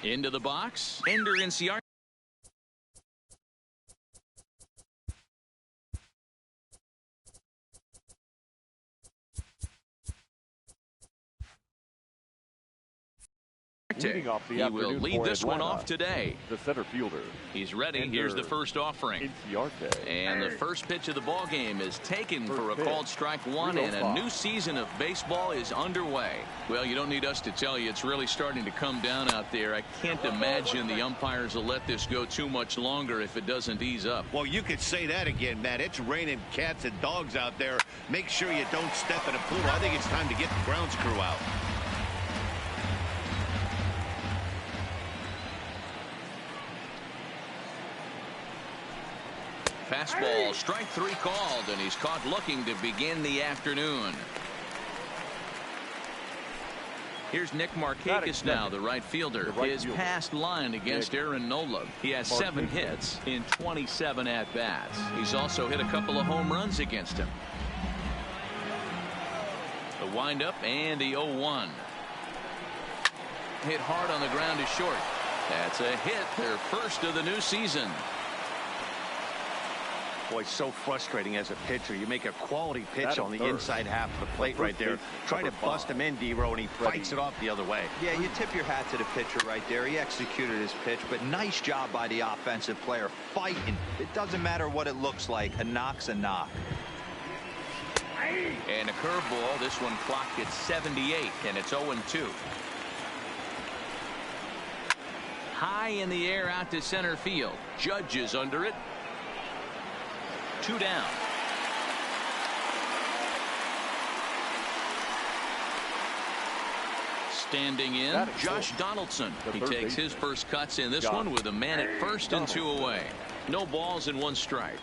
Into the box. Ender NCR. He will lead this one off today. The center fielder. He's ready. Here's the first offering. And the first pitch of the ball game is taken for a called strike one, and a new season of baseball is underway. Well, you don't need us to tell you it's really starting to come down out there. I can't imagine the umpires will let this go too much longer if it doesn't ease up. Well, you could say that again, Matt. It's raining cats and dogs out there. Make sure you don't step in a pool. I think it's time to get the grounds crew out. Fastball, strike three called, and he's caught looking to begin the afternoon. Here's Nick Markakis now, the right fielder. His past line against Aaron Nola. He has 7 hits in 27 at-bats. He's also hit a couple of home runs against him. The windup and the 0-1. Hit hard on the ground is short. That's a hit, their first of the new season. Boy, it's so frustrating as a pitcher. You make a quality pitch on the inside half of the plate right there. Try to bust him in, D-Row, and he fights it off the other way. Yeah, you tip your hat to the pitcher right there. He executed his pitch, but nice job by the offensive player fighting. It doesn't matter what it looks like. A knock's a knock. And a curveball. This one clocked at 78, and it's 0-2. High in the air out to center field. Judge is under it. 2 down. Standing in, Josh Donaldson. He takes his first cuts in this one with a man at first and 2 away. No balls and 1 strike.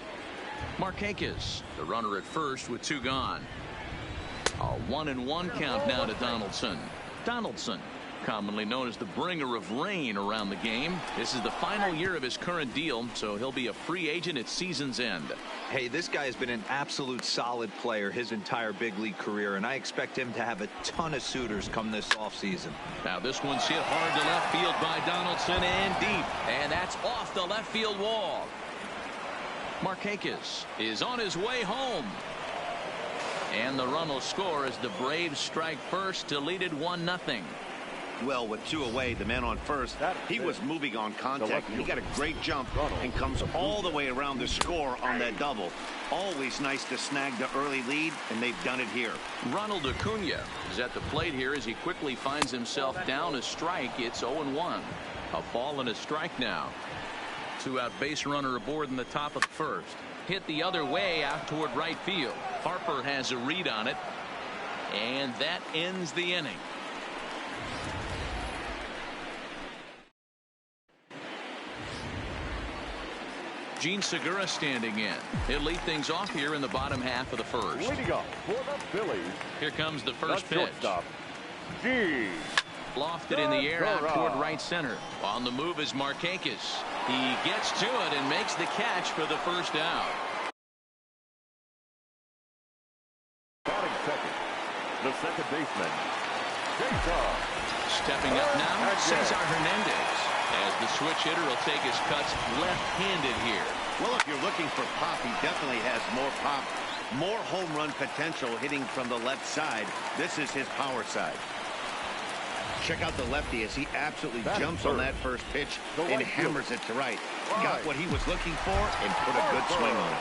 Markakis, the runner at first with 2 gone. A 1-1 count now to Donaldson. Donaldson, commonly known as the bringer of rain around the game. This is the final year of his current deal, so he'll be a free agent at season's end. Hey, this guy has been an absolute solid player his entire big league career, and I expect him to have a ton of suitors come this offseason. Now this one's hit hard to left field by Donaldson and deep, and that's off the left field wall. Markakis is on his way home. And the run will score as the Braves strike first to lead it 1-0. Well, with 2 away, the man on first, he was moving on contact. He got a great jump and comes all the way around the score on that double. Always nice to snag the early lead, and they've done it here. Ronald Acuna is at the plate here as he quickly finds himself down a strike. It's 0-1. A ball and a strike now. 2-out base runner aboard in the top of the first. Hit the other way out toward right field. Harper has a read on it, and that ends the inning. Gene Segura standing in. He'll lead things off here in the bottom half of the first. Leading off for the Phillies. Here comes the first pitch. Gene. Lofted in the air out toward right center. On the move is Markakis. He gets to it and makes the catch for the first out. Batting second, the second baseman, Cesar. Stepping up now, Cesar Hernandez. As the switch hitter will take his cuts left-handed here. Well, if you're looking for pop, he definitely has more pop, more home run potential hitting from the left side. This is his power side. Check out the lefty as he absolutely jumps on that first pitch and hammers it to right. Got what he was looking for and put a good swing on it.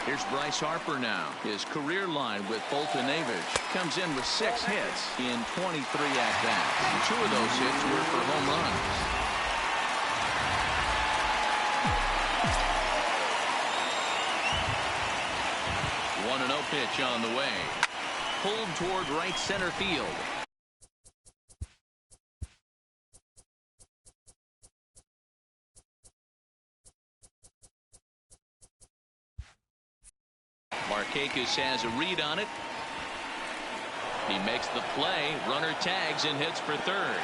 Here's Bryce Harper now. His career line with Bolton-Avich comes in with 6 hits in 23 at-bats. 2 of those hits were for home runs. 1-0 pitch on the way. Pulled toward right center field. Markakis has a read on it. He makes the play. Runner tags and hits for third.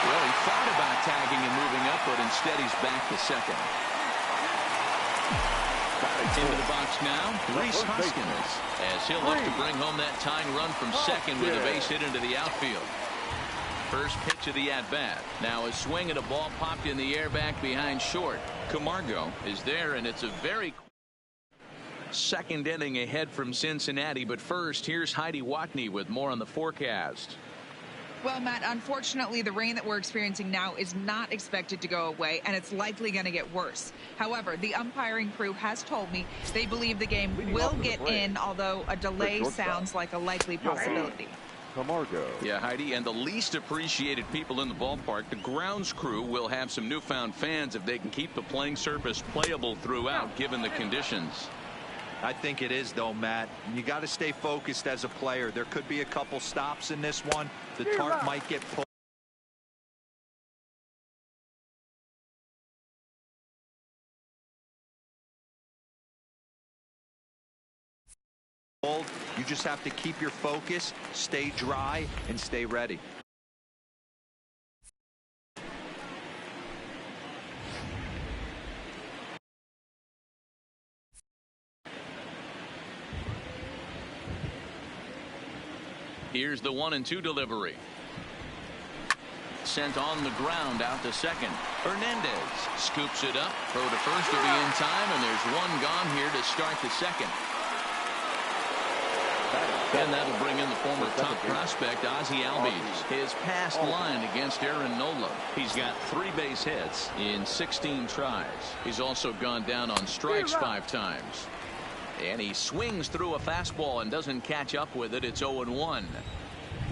Well, he thought about tagging and moving up, but instead he's back to second. Into the box now, Rhys Hoskins, as he'll look to bring home that tying run from second with a base hit into the outfield. First pitch of the at-bat. Now a swing and a ball popped in the air back behind short. Camargo is there, and it's a very second inning ahead from Cincinnati. But first, here's Heidi Watney with more on the forecast. Well, Matt, unfortunately, the rain that we're experiencing now is not expected to go away, and it's likely going to get worse. However, the umpiring crew has told me they believe the game will get in, although a delay sounds like a likely possibility. Camargo. Yeah, Heidi, and the least appreciated people in the ballpark, the grounds crew, will have some newfound fans if they can keep the playing surface playable throughout, given the conditions. I think it is, though, Matt. You got to stay focused as a player. There could be a couple stops in this one. The tarp might get pulled. You just have to keep your focus, stay dry, and stay ready. Here's the 1-2 delivery. Sent on the ground out to second. Hernandez scoops it up. Throw to first to be in time, and there's one gone here to start the second. And that'll bring in the former top prospect, Ozzie Albies. His past line against Aaron Nola. He's got 3 base hits in 16 tries. He's also gone down on strikes 5 times. And he swings through a fastball and doesn't catch up with it. It's 0-1.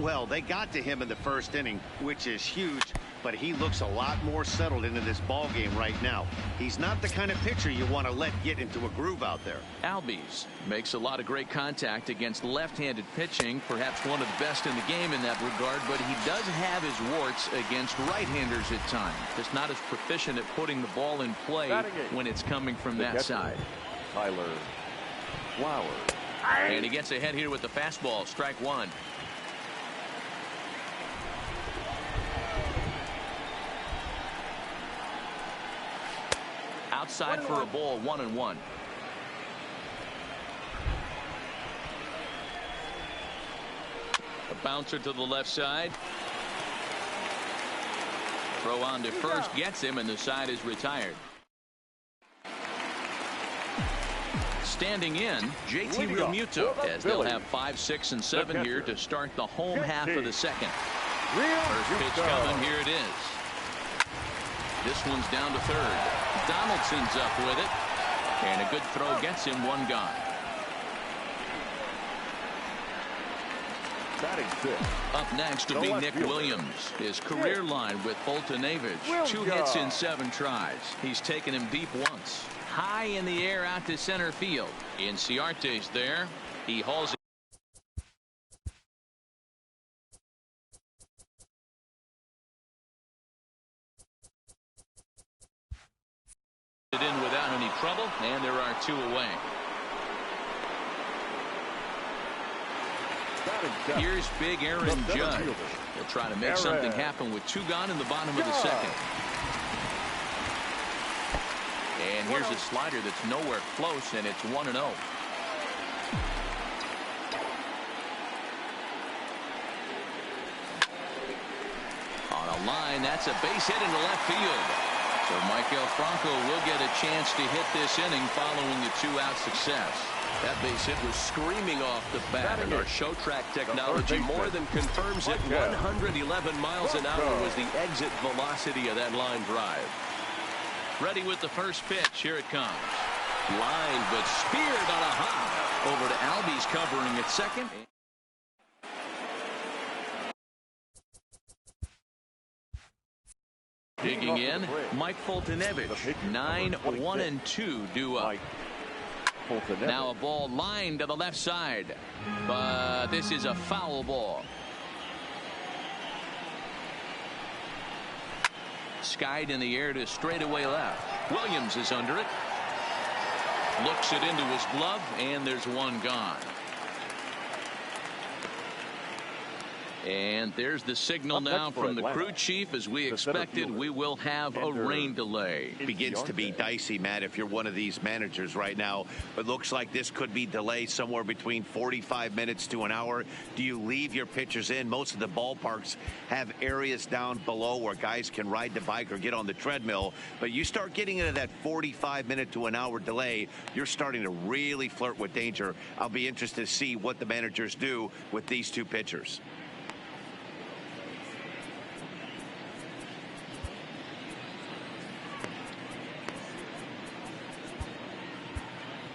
Well, they got to him in the first inning, which is huge, but he looks a lot more settled into this ball game right now. He's not the kind of pitcher you want to let get into a groove out there. Albies makes a lot of great contact against left-handed pitching, perhaps one of the best in the game in that regard, but he does have his warts against right-handers at times. Just not as proficient at putting the ball in play when it's coming from that side. Tyler Flowers. And he gets ahead here with the fastball. Strike 1. Outside for a ball. 1-1. A bouncer to the left side. Throw on to first gets him, and the side is retired. Standing in, JT Realmuto, as they'll have 5, 6, and 7 here to start the home half of the second. First pitch coming. Here it is. This one's down to third. Donaldson's up with it, and a good throw gets him. 1 gone. Up next will be Nick Williams. His career line with Fultonavich. 2 hits in 7 tries. He's taken him deep once. High in the air out to center field. Inciarte's there. He hauls it in without any trouble, and there are 2 away. Here's big Aaron Judge. He'll try to make something happen with 2 gone in the bottom of the second. And here's a slider that's nowhere close, and it's 1-0. On a line, that's a base hit into left field. So Michael Franco will get a chance to hit this inning following the 2-out success. That base hit was screaming off the bat, and our show track technology more than confirms it. 111 miles an hour was the exit velocity of that line drive. Ready with the first pitch. Here it comes. Line, but speared on a hop. Over to Albies covering at second. Digging in, Mike Fultonavich. 9, 1, and 2 due up. Now a ball lined to the left side, but this is a foul ball. Skied in the air to straightaway left. Williams is under it. Looks it into his glove, and there's 1 gone. And there's the signal now from the crew chief. As we expected, we will have a rain delay. It begins to be dicey, Matt, if you're one of these managers right now. It looks like this could be delayed somewhere between 45 minutes to an hour. Do you leave your pitchers in? Most of the ballparks have areas down below where guys can ride the bike or get on the treadmill. But you start getting into that 45-minute to an hour delay, you're starting to really flirt with danger. I'll be interested to see what the managers do with these two pitchers.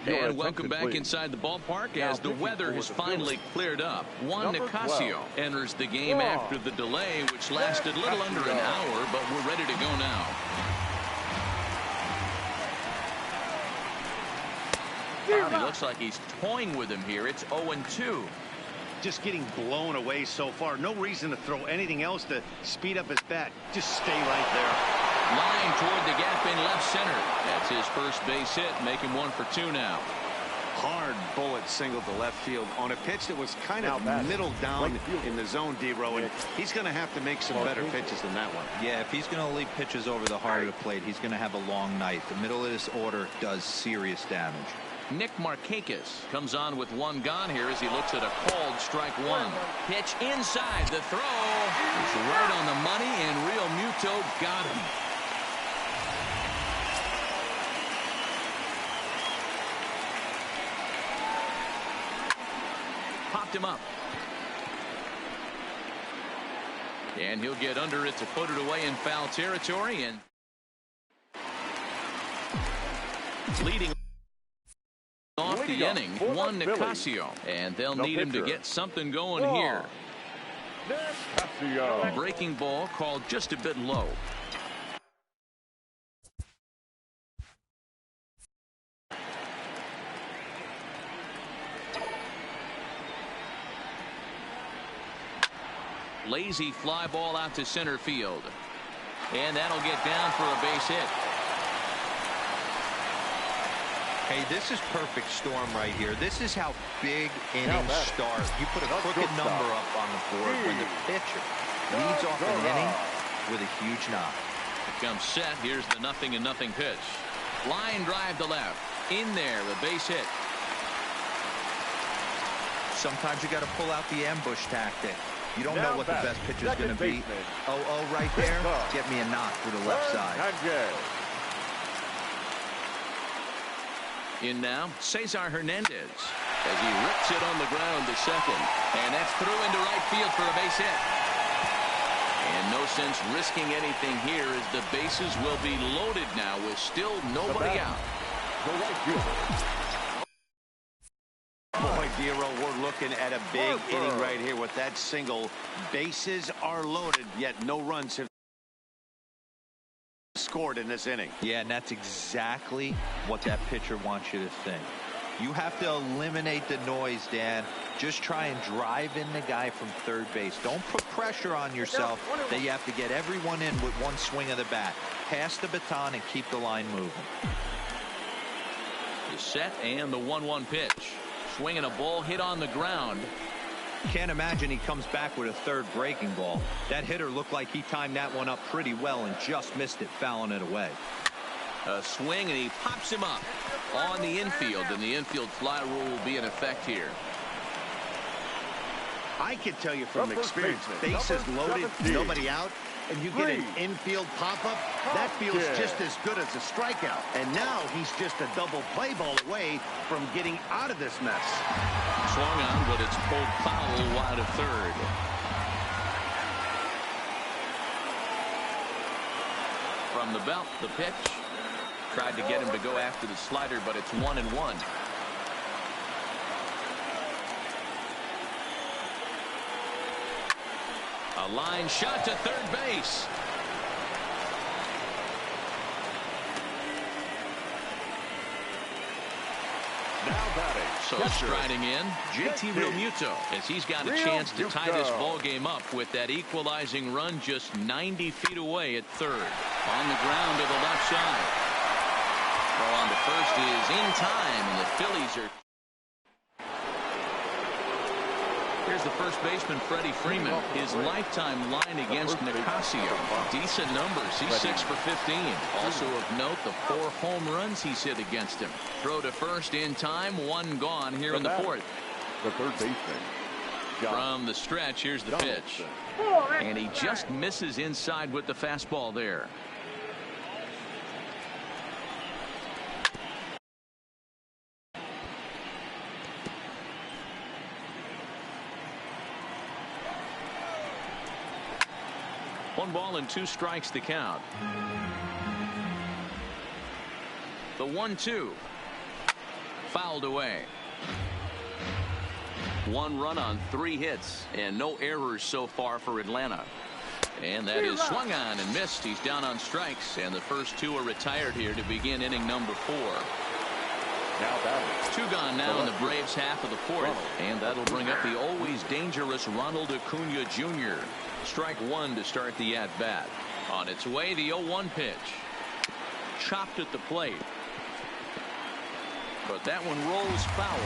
And welcome back inside the ballpark as the weather has finally cleared up. Juan Nicasio enters the game after the delay, which lasted a little under an hour, but we're ready to go now. It looks like he's toying with him here. It's 0-2. Just getting blown away so far. No reason to throw anything else to speed up his bat. Just stay right there. Line toward the gap in left center. That's his first base hit, making 1 for 2 now. Hard bullet single to left field on a pitch that was kind of middle down in the zone, D-Row, and he's going to have to make some better pitches than that one. Yeah, if he's going to leave pitches over the heart of the plate, he's going to have a long night. The middle of this order does serious damage. Nick Markakis comes on with 1 gone here as he looks at a called strike 1. Pitch inside. The throw is right on the money, and Real Muto got him. Popped him up. And he'll get under it to put it away in foul territory. And leading off the inning, Juan Nicasio. And they'll need him to get something going here. Breaking ball called just a bit low. Lazy fly ball out to center field. And that'll get down for a base hit. Hey, this is perfect storm right here. This is how big innings start. You put a crooked number up on the board when the pitcher leads off an inning with a huge knock. Here comes set. Here's the 0-0 pitch. Line drive to left. In there, a base hit. Sometimes you got to pull out the ambush tactic. You don't know what the best pitch is going to be. 0-0 right there. Get me a knock through the left side. In now, Cesar Hernandez as he rips it on the ground to second. And that's through into right field for a base hit. And no sense risking anything here as the bases will be loaded now with still nobody out. Boy, Giro, we're looking at a big inning right here with that single. Bases are loaded, yet no runs have scored in this inning. Yeah, and that's exactly what that pitcher wants you to think. You have to eliminate the noise, Dan. Just try and drive in the guy from third base. Don't put pressure on yourself that you have to get everyone in with one swing of the bat. Pass the baton and keep the line moving. The set and the 1-1 pitch. Swinging a ball hit on the ground. Can't imagine he comes back with a third breaking ball. That hitter looked like he timed that one up pretty well and just missed it, fouling it away. A swing, and he pops him up on the infield, and the infield fly rule will be in effect here. I can tell you from experience, bases loaded, nobody out, and you get an infield pop-up, that feels just as good as a strikeout. And now he's just a double play ball away from getting out of this mess. Swung on, but it's pulled foul wide of third. From the belt, the pitch. Tried to get him to go after the slider, but it's 1-1. A line shot to third base. So striding in, JT Realmuto, as he's got a chance to tie this ball game up with that equalizing run just 90 feet away at third. On the ground to the left side. Throw on to first is in time, and the Phillies are Here's the first baseman, Freddie Freeman. His lifetime line against Nicasio. Decent numbers. He's 6 for 15. Also of note, the 4 home runs he's hit against him. Throw to first in time. 1 gone here in the 4th. The third baseman. From the stretch, here's the pitch. And he just misses inside with the fastball there. One ball and 2 strikes the count. The 1-2. Fouled away. 1 run on 3 hits and no errors so far for Atlanta. And that is swung on and missed. He's down on strikes, and the first 2 are retired here to begin inning number 4. Now batting. 2 gone now in the Braves half of the 4th, and that'll bring up the always dangerous Ronald Acuna Jr. Strike 1 to start the at-bat. On its way, the 0-1 pitch. Chopped at the plate. But that one rolls foul.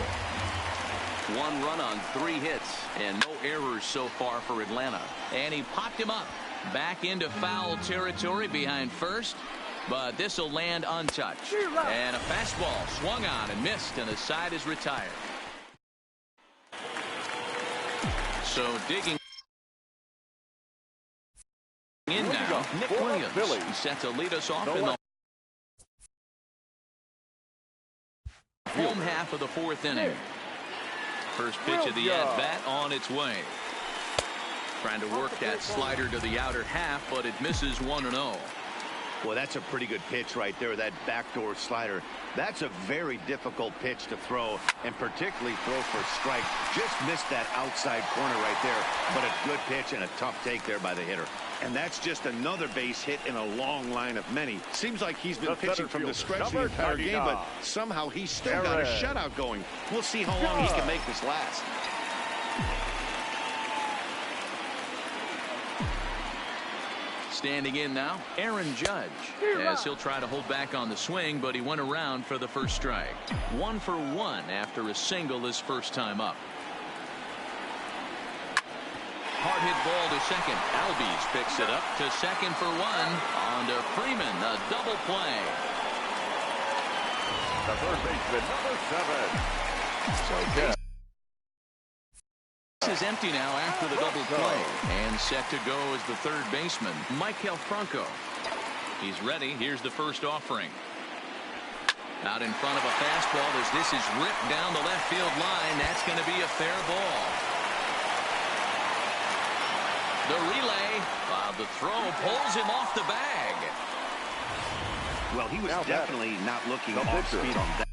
1 run on 3 hits and no errors so far for Atlanta. And he popped him up. Back into foul territory behind first. But this will land untouched. And a fastball swung on and missed, and the side is retired. So digging in now, Nick Williams. He's set to lead us off in the home half of the 4th inning. First pitch of the at-bat on its way. Trying to work that slider to the outer half, but it misses 1-0. Well, that's a pretty good pitch right there, that backdoor slider. That's a very difficult pitch to throw, and particularly throw for a strike. Just missed that outside corner right there, but a good pitch and a tough take there by the hitter. And that's just another base hit in a long line of many. Seems like he's been pitching from the stretch the entire game, but somehow he's still got a shutout going. We'll see how long he can make this last. Standing in now, Aaron Judge, as he'll try to hold back on the swing, but he went around for the first strike. 1 for 1 after a single his first time up. Hard hit ball to second. Albies picks it up to second for 1. On to Freeman, a double play. The third baseman, number 7. So good. Is empty now after the double play, and set to go as the third baseman, Maikel Franco. He's ready. Here's the first offering. Out in front of a fastball as this is ripped down the left field line. That's going to be a fair ball. The relay, the throw pulls him off the bag. Well, he was definitely not looking off speed on that.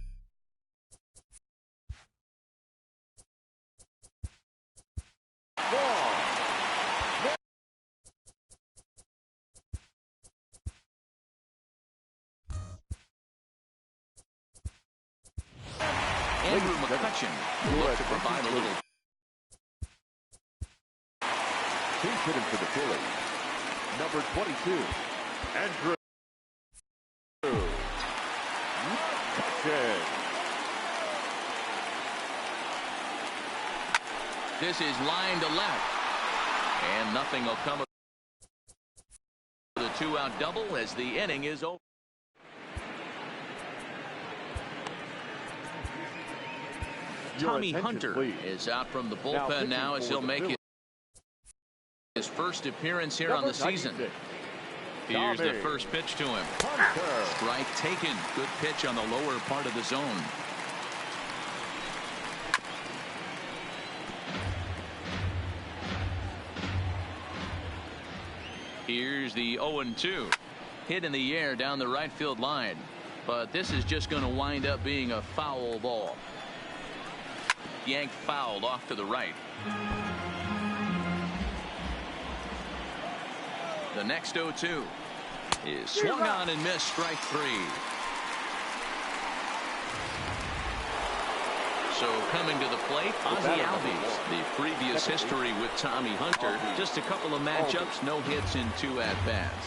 Andrew McCutchen will look to provide a little. He's hitting for the Phillies. Number 22, Andrew McCutchen. This is line to left. And nothing will come of the 2-out double as the inning is over. Tommy Hunter is out from the bullpen now as he'll make his first appearance here on the season. Here's the first pitch to him. Strike taken. Good pitch on the lower part of the zone. Here's the 0-2. Hit in the air down the right field line. But this is just going to wind up being a foul ball. Yanked fouled off to the right. The next 0-2 is swung on and missed, strike 3. So coming to the plate, Ozzie Albies. The previous history with Tommy Hunter, just a couple of matchups, no hits in 2 at-bats.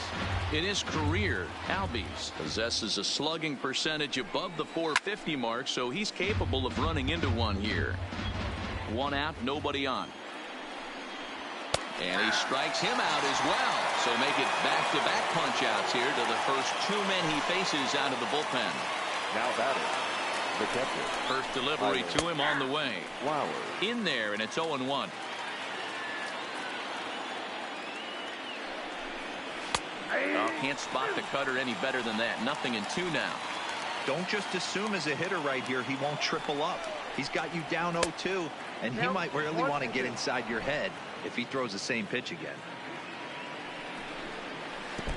In his career, Albies possesses a slugging percentage above the .450 mark, so he's capable of running into one here. 1 out, nobody on. And he strikes him out as well. So make it back-to-back punch-outs here to the first 2 men he faces out of the bullpen. Now batting, the catcher. First delivery to him on the way. Flowers. In there, and it's 0-1. Oh, can't spot the cutter any better than that. 0-2 now. Don't just assume as a hitter right here he won't triple up. He's got you down 0-2, and he might really want to get inside your head if he throws the same pitch again.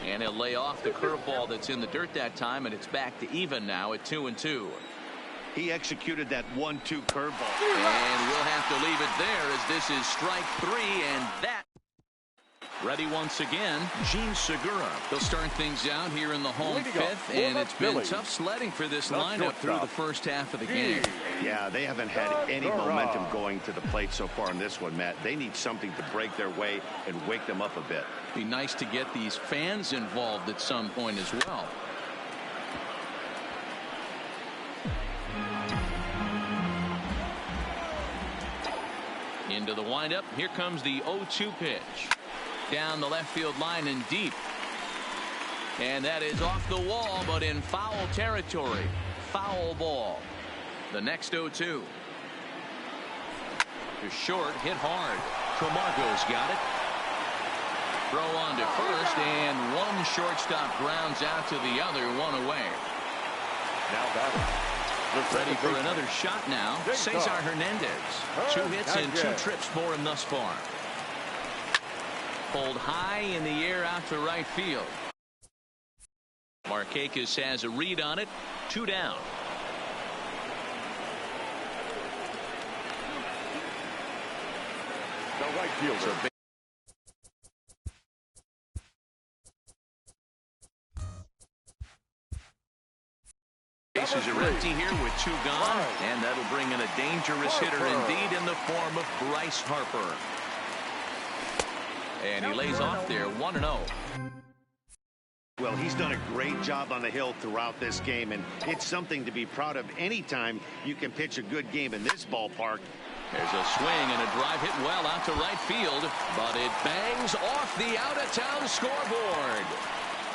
And he'll lay off the curveball that's in the dirt that time, and it's back to even now at 2-2. He executed that 1-2 curveball. And we'll have to leave it there as this is strike 3, and that. Ready once again, Gene Segura. They'll start things out here in the home fifth, and it's been tough sledding for this lineup through the first half of the game. Yeah, they haven't had any momentum going to the plate so far in this one, Matt. They need something to break their way and wake them up a bit. Be nice to get these fans involved at some point as well. Into the windup. Here comes the 0-2 pitch. Down the left field line and deep. And that is off the wall, but in foul territory. Foul ball. The next 0-2. To short, hit hard. Camargo's got it. Throw on to first, and one shortstop grounds out to the other, one away. Now batting. Ready for another shot now. Cesar Hernandez. 2 hits and 2 trips for him thus far. Pulled high in the air out to right field. Markakis has a read on it. 2 down. The right fielder. Bases are empty here with 2 gone, and that'll bring in a dangerous hitter indeed in the form of Bryce Harper. And he lays off there 1-0. Well, he's done a great job on the hill throughout this game, and it's something to be proud of anytime you can pitch a good game in this ballpark. There's a swing and a drive hit well out to right field, but it bangs off the out-of-town scoreboard.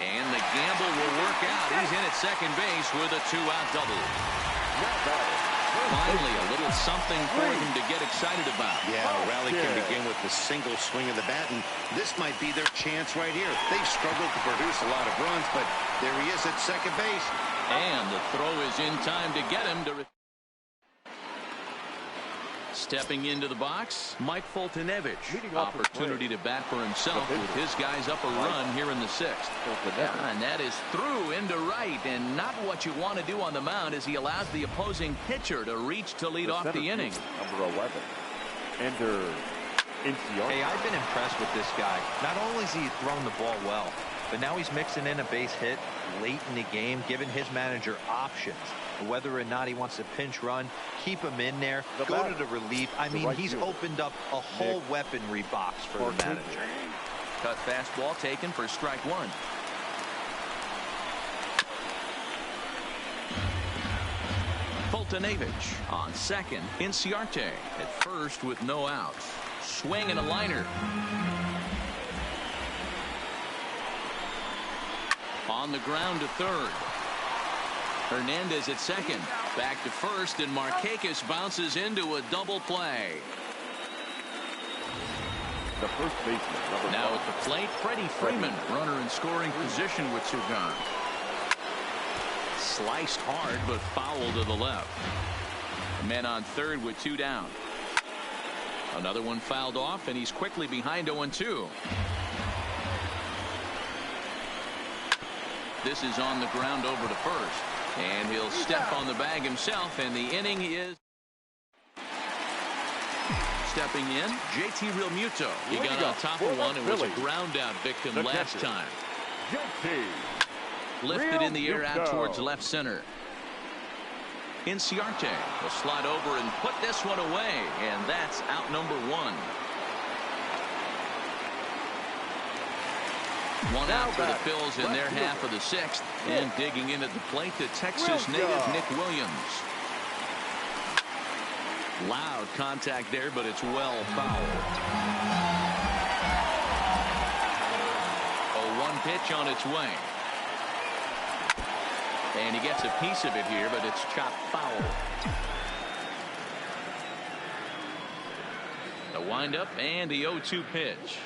And the gamble will work out. He's in at second base with a 2-out double. Finally, a little something for him to get excited about. Yeah, a rally can begin with the single swing of the bat, and this might be their chance right here. They've struggled to produce a lot of runs, but there he is at second base. And the throw is in time to get him to. Stepping into the box, Mike Foltynewicz. Opportunity to bat for himself with his guys up a run here in the 6th. And that is through into right, and not what you want to do on the mound as he allows the opposing pitcher to reach to lead off the inning. Number 11. Enter Inciarte. Hey, I've been impressed with this guy. Not only has he thrown the ball well, but now he's mixing in a base hit late in the game, giving his manager options. Whether or not he wants to pinch run, keep him in there, go to the relief. I mean, he's opened up a whole weaponry box for the manager. Cut fastball taken for strike 1. Foltynewicz on second. Inciarte at first with no outs. Swing and a liner. On the ground to third. Hernandez at second. Back to first, and Markakis bounces into a double play. The first baseman. Now at the plate, Freddie Freeman, runner in scoring position with 2 gone. Sliced hard, but foul to the left. Men on third with 2 down. Another one fouled off, and he's quickly behind 0-2. This is on the ground over to first. And he'll step on the bag himself, and the inning is. Stepping in, JT Realmuto. He got on top of one and was a ground out victim last time. Lifted in the air out towards left center. Inciarte will slide over and put this one away, and that's out number 1. One out for the Phils in their half of the 6th, and digging in at the plate, the Texas native Nick Williams. Loud contact there, but it's well fouled. pitch on its way. And he gets a piece of it here, but it's chopped foul. The windup and the 0-2 pitch.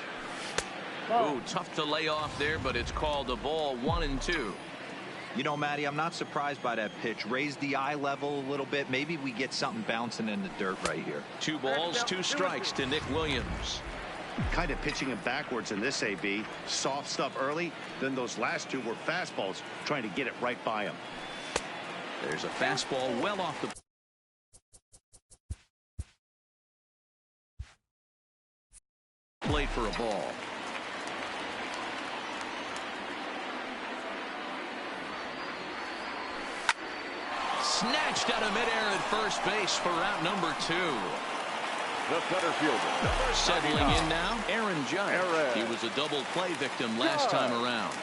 Ooh, tough to lay off there, but it's called a ball, 1-2. You know, Matty, I'm not surprised by that pitch. Raise the eye level a little bit. Maybe we get something bouncing in the dirt right here. 2 balls, 2 strikes to Nick Williams. Kind of pitching him backwards in this AB. Soft stuff early, then those last 2 were fastballs, trying to get it right by him. There's a fastball well off the plate for a ball. Snatched out of midair at first base for out number 2. The center fielder. Settling in now, Aaron Judge. He was a double play victim last time around.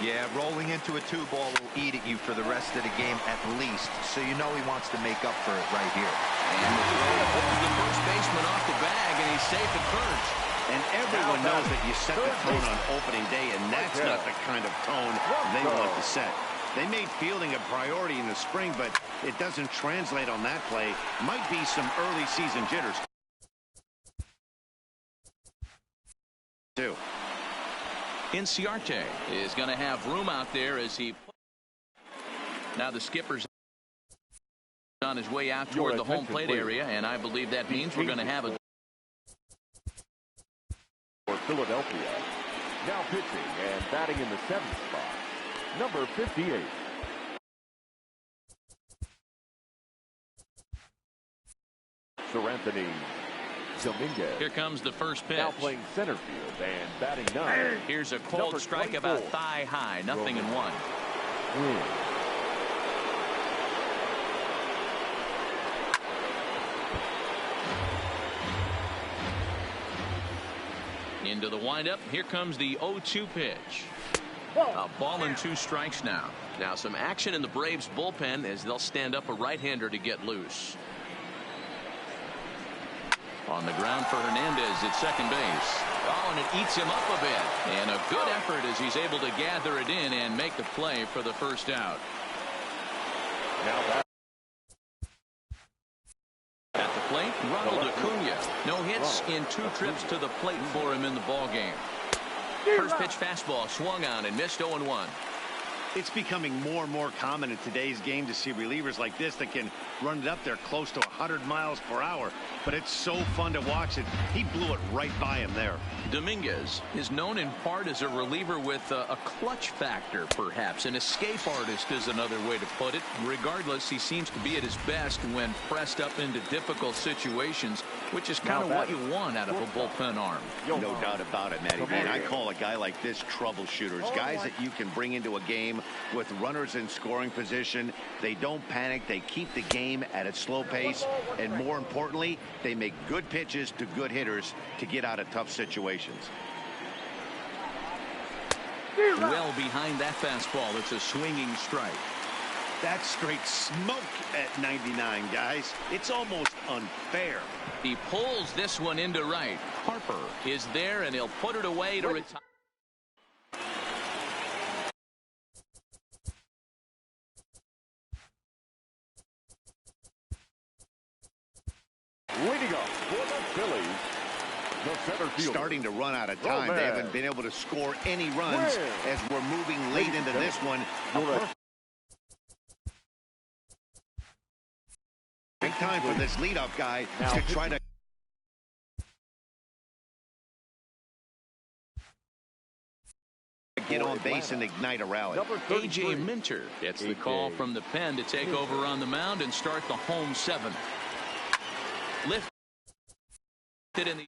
Yeah, rolling into a 2-ball will eat at you for the rest of the game at least, so you know he wants to make up for it right here. And the throw pulls the first baseman off the bag, and he's safe at first. And everyone knows that you set the tone on opening day, and that's not the kind of tone they want to set. They made fielding a priority in the spring, but it doesn't translate on that play. Might be some early season jitters. Inciarte is going to have room out there as he. Now the skipper's on his way out toward the home plate area, and I believe that means we're going to have a. For Philadelphia, now pitching and batting in the 7th spot, number 58. Seranthony Dominguez. Here comes the first pitch. Now playing center field and batting 9. Here's a cold strike about thigh high, 0-1. Into the windup. Here comes the 0-2 pitch. A ball and 2 strikes now. Now some action in the Braves bullpen as they'll stand up a right-hander to get loose. On the ground for Hernandez at second base. Oh, and it eats him up a bit. And a good effort as he's able to gather it in and make the play for the first out. Now at the plate, Ronald Acuna. No hits in 2 trips to the plate for him in the ballgame. First pitch fastball swung on and missed 0-1. It's becoming more and more common in today's game to see relievers like this that can run it up there close to 100 miles per hour. But it's so fun to watch it. He blew it right by him there. Dominguez is known in part as a reliever with a clutch factor, perhaps. An escape artist is another way to put it. Regardless, he seems to be at his best when pressed up into difficult situations, which is kind of what you want out of a bullpen arm. No doubt about it, Matty. Man, I call a guy like this troubleshooters. Guys that you can bring into a game with runners in scoring position. They don't panic. They keep the game at a slow pace. And more importantly, they make good pitches to good hitters to get out of tough situations. Well behind that fastball. It's a swinging strike. That's straight smoke at 99, guys. It's almost unfair. He pulls this one into right. Harper is there, and he'll put it away to retire. leading up for the Phillies, the center fielder. Starting to run out of time. They haven't been able to score any runs as we're moving late into this one. Big time for this leadoff guy to try to get on base and ignite a rally. A.J. Minter gets the call from the pen to take over on the mound and start the home 7th. Lifted in the